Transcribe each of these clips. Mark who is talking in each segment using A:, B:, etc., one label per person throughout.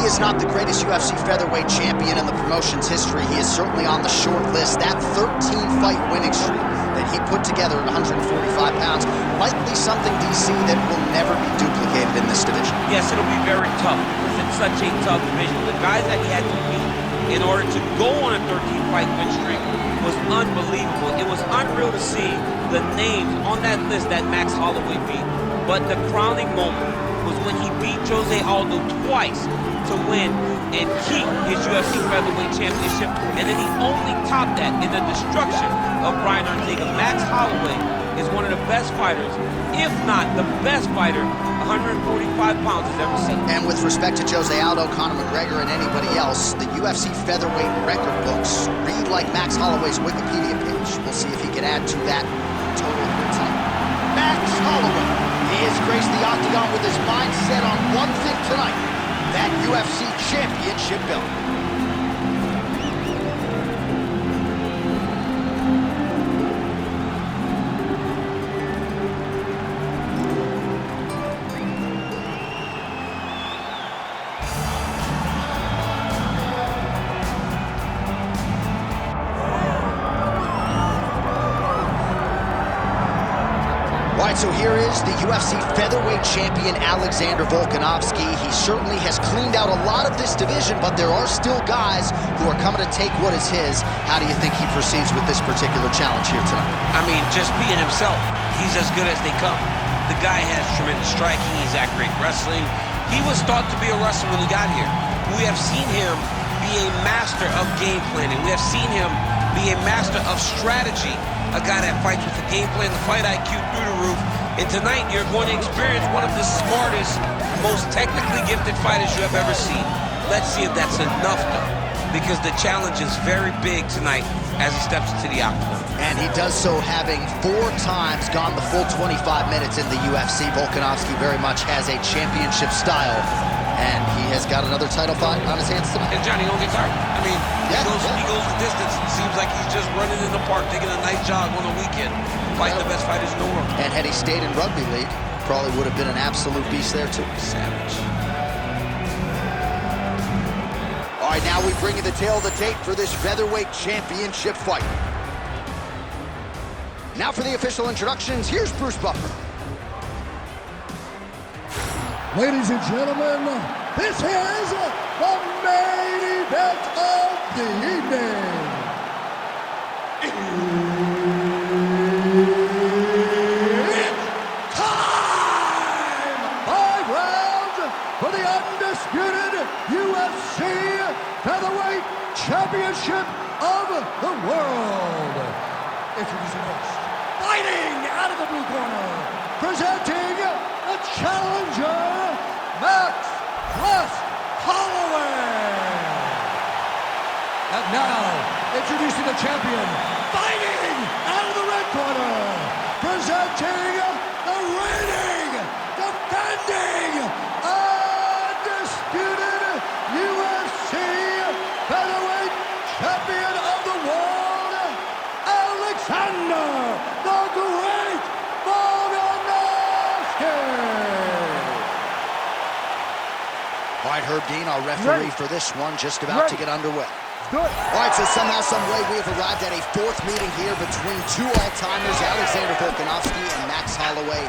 A: is not the greatest UFC featherweight champion in the promotion's history, he is certainly on the short list. That 13-fight winning streak that he put together at 145 pounds might be something, DC, that will never be duplicated in this division.
B: Yes, it'll be very tough because it's such a tough division. The guys that he had to beat in order to go on a 13-fight win streak was unbelievable. It was unreal to see the names on that list that Max Holloway beat. But the crowning moment was when he beat Jose Aldo twice to win and keep his UFC Featherweight Championship. And then he only topped that in the destruction of Brian Ortega. Max Holloway is one of the best fighters, if not the best fighter 145 pounds has ever seen.
A: And with respect to Jose Aldo, Conor McGregor, and anybody else, the UFC featherweight record books read like Max Holloway's Wikipedia page. We'll see if he can add to that total here tonight. Max Holloway. He has graced the octagon with his mind set on one thing tonight, that UFC championship belt. All right, so here is the UFC featherweight champion, Alexander Volkanovski. He certainly has cleaned out a lot of this division, but there are still guys who are coming to take what is his. How do you think he proceeds with this particular challenge here tonight?
B: I mean, just being himself. He's as good as they come. The guy has tremendous striking. He's at great wrestling. He was thought to be a wrestler when he got here. We have seen him be a master of game planning. We have seen him be a master of strategy. A guy that fights with the game plan, the fight IQ through the roof. And tonight, you're going to experience one of the smartest, most technically gifted fighters you have ever seen. Let's see if that's enough, though, because the challenge is very big tonight as he steps into the octagon.
A: And he does so having 4 times gone the full 25 minutes in the UFC. Volkanovski very much has a championship style, and he has got another title fight on his hands tonight.
B: And Johnny, don't get tired. I mean, he goes the distance. It seems like he's just running in the park, taking a nice jog on the weekend, fighting the best fighters in the world.
A: And had he stayed in rugby league, probably would have been an absolute beast there too.
B: Savage.
A: All right, now we bring you the tail of the tape for this featherweight championship fight. Now for the official introductions, here's Bruce Buffer.
C: Ladies and gentlemen, this is the main event of the evening. It's time! 5 rounds for the undisputed UFC Featherweight Championship of the world. Introducing first, fighting out of the blue corner, presenting the challenger, Max Holloway. And now, introducing the champion, fighting out of the red corner, presenting the reigning, defending, undisputed UFC Featherweight Champion of the world, Alexander the Great Volkanovski.
A: All right, Herb Dean, our referee for this one, just about to get underway.
C: Good.
A: All right, so somehow, some way, we have arrived at a 4th meeting here between 2 all-timers, Alexander Volkanovski and Max Holloway.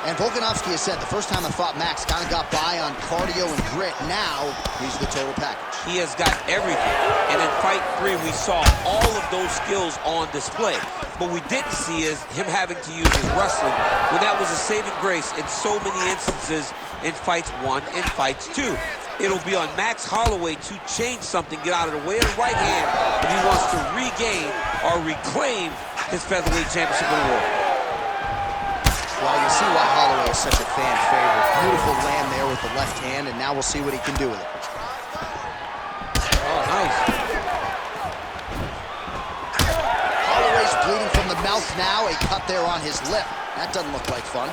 A: And Volkanovski has said the first time I fought Max, kind of got by on cardio and grit. Now, he's the total package.
B: He has got everything. And in fight 3, we saw all of those skills on display. What we didn't see is him having to use his wrestling when that was a saving grace in so many instances in fights 1 and fights 2. It'll be on Max Holloway to change something, get out of the way of the right hand if he wants to regain or reclaim his featherweight championship of the world.
A: Well, you see why Holloway is such a fan favorite. Beautiful land there with the left hand, and now we'll see what he can do with it.
B: Oh, nice.
A: Holloway's bleeding from the mouth now, a cut there on his lip. That doesn't look like fun.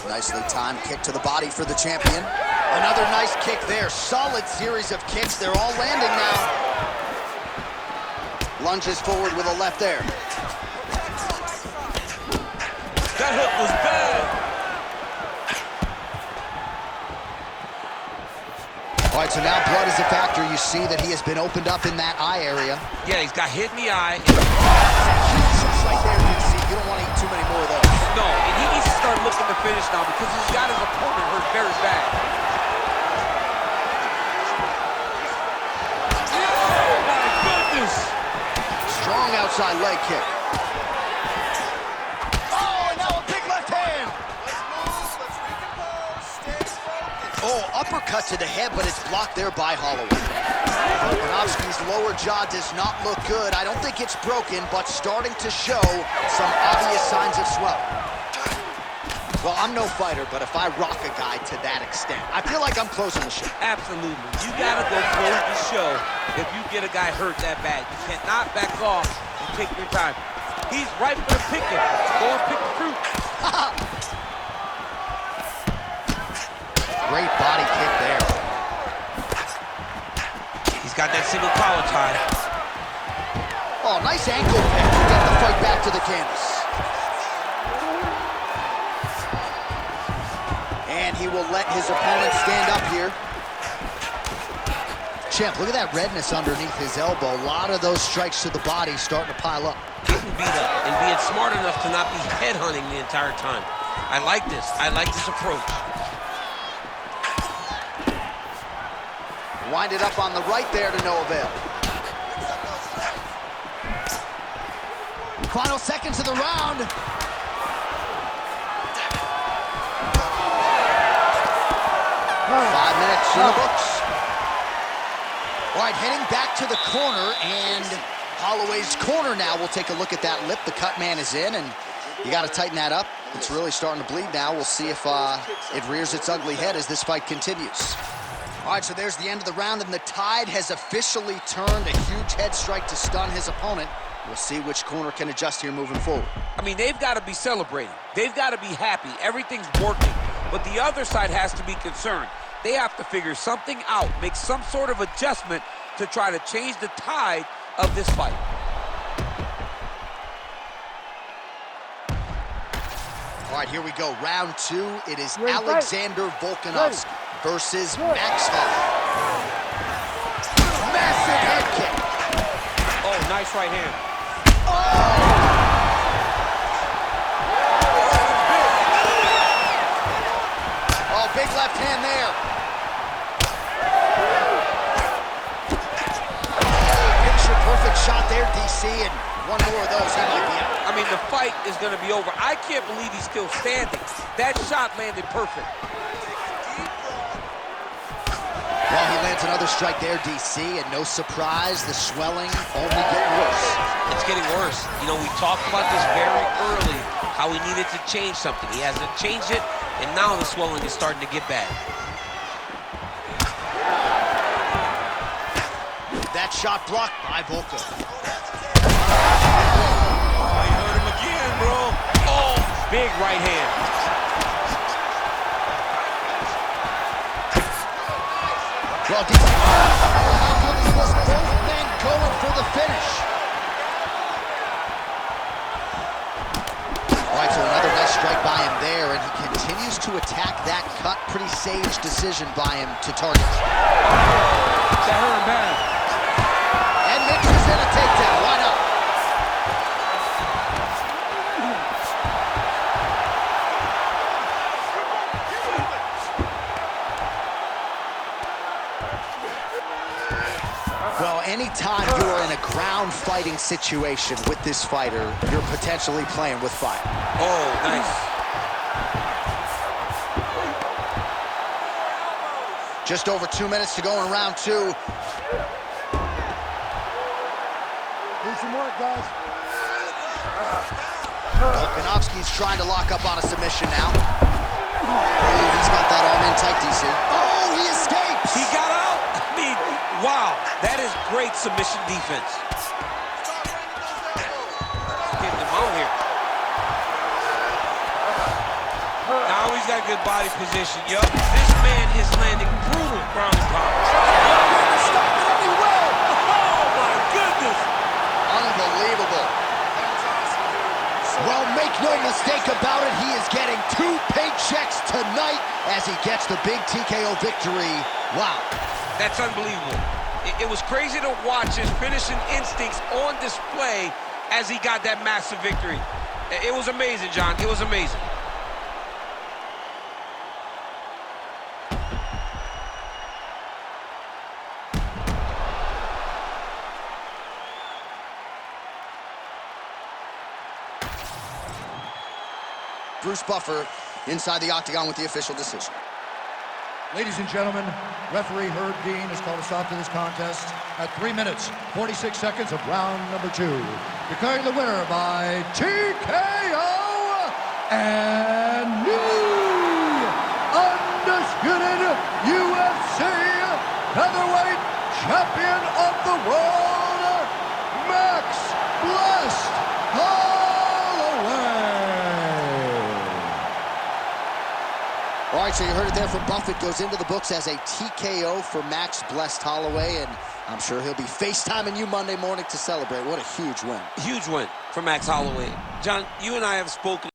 A: Nicely timed kick to the body for the champion. Another nice kick there. Solid series of kicks. They're all landing now. Lunges forward with a left there.
B: That hook was bad.
A: All right, so now blood is a factor. You see that he has been opened up in that eye area.
B: Yeah, he's got hit in the eye.
A: Huge right there, DC. You don't want to eat too many more of those.
B: No, and he needs to start looking to finish now because he's got his opponent hurt very bad.
C: Oh, my goodness!
A: Strong outside leg kick. Oh, and now a big left hand. Oh, uppercut to the head, but it's blocked there by Holloway. Volkanovski's lower jaw does not look good. I don't think it's broken, but starting to show some obvious signs of swelling. Well, I'm no fighter, but if I rock a guy to that extent, I feel like I'm closing the show.
B: Absolutely. You gotta go close the show if you get a guy hurt that bad. You cannot back off and take your time. He's right for the picking. Go and pick the fruit.
A: Great body kick there.
B: He's got that single collar tie.
A: Oh, nice ankle pick to get the fight back to the canvas. And he will let his opponent stand up here. Champ, look at that redness underneath his elbow. A lot of those strikes to the body starting to pile up.
B: Getting beat up and being smart enough to not be headhunting the entire time. I like this. I like this approach.
A: Winded up on the right there to no avail. Final seconds of the round. 5 minutes in the books. All right, heading back to the corner, and Holloway's corner now. We'll take a look at that lip. The cut man is in, and you got to tighten that up. It's really starting to bleed now. We'll see if it rears its ugly head as this fight continues. All right, so there's the end of the round, and the tide has officially turned. A huge head strike to stun his opponent. We'll see which corner can adjust here moving forward.
B: I mean, they've got to be celebrating. They've got to be happy. Everything's working. But the other side has to be concerned. They have to figure something out, make some sort of adjustment to try to change the tide of this fight.
A: All right, here we go. Round two. It is Alexander Volkanovski versus Max Holloway. Massive head kick.
B: Oh, nice right hand.
A: Oh, big left hand there. Picture perfect shot there, DC, and one more of those, he might be out.
B: I mean, the fight is going to be over. I can't believe he's still standing. That shot landed perfect.
A: Well, he lands another strike there, DC, and no surprise, the swelling only getting worse.
B: It's getting worse. You know, we talked about this very early, how he needed to change something. He hasn't changed it, and now the swelling is starting to get bad.
A: That shot blocked by Volka.
B: Oh, you hurt him again, bro. Oh, big right hand.
A: Well, DC, how good is this? Both men going for the finish. All right, so another nice strike by him there, and he continues to attack that cut. Pretty sage decision by him to target.
B: That hurt him bad.
A: And mixes in a takedown. Why not? Well, anytime you are in a ground fighting situation with this fighter, you're potentially playing with fire.
B: Oh, nice.
A: Just over 2 minutes to go in round two.
C: Do some work, guys.
A: Volkanovski's trying to lock up on a submission now. Oh, he's got that arm in tight, DC. Oh, he escapes!
B: He got out. I mean, wow. That is great submission defense. Getting him out here. Now he's got good body position. Yup, this man is landing brutal ground and pound.
A: Stop it and he will!
B: Oh, my goodness.
A: Unbelievable. Well, make no mistake about it, he is getting 2 paychecks tonight as he gets the big TKO victory. Wow.
B: That's unbelievable. It was crazy to watch his finishing instincts on display as he got that massive victory. It was amazing, John. It was amazing.
A: Bruce Buffer inside the octagon with the official decision.
C: Ladies and gentlemen, referee Herb Dean has called a stop to this contest at 3 minutes, 46 seconds of round number 2. Declaring the winner by TKO and new undisputed UFC Featherweight Champion of the world, Max Blessed Holloway.
A: All right, so you heard it there from Buffett. Goes into the books as a TKO for Max Blessed Holloway, and I'm sure he'll be FaceTiming you Monday morning to celebrate. What a huge win.
B: Huge win for Max Holloway. John, you and I have spoken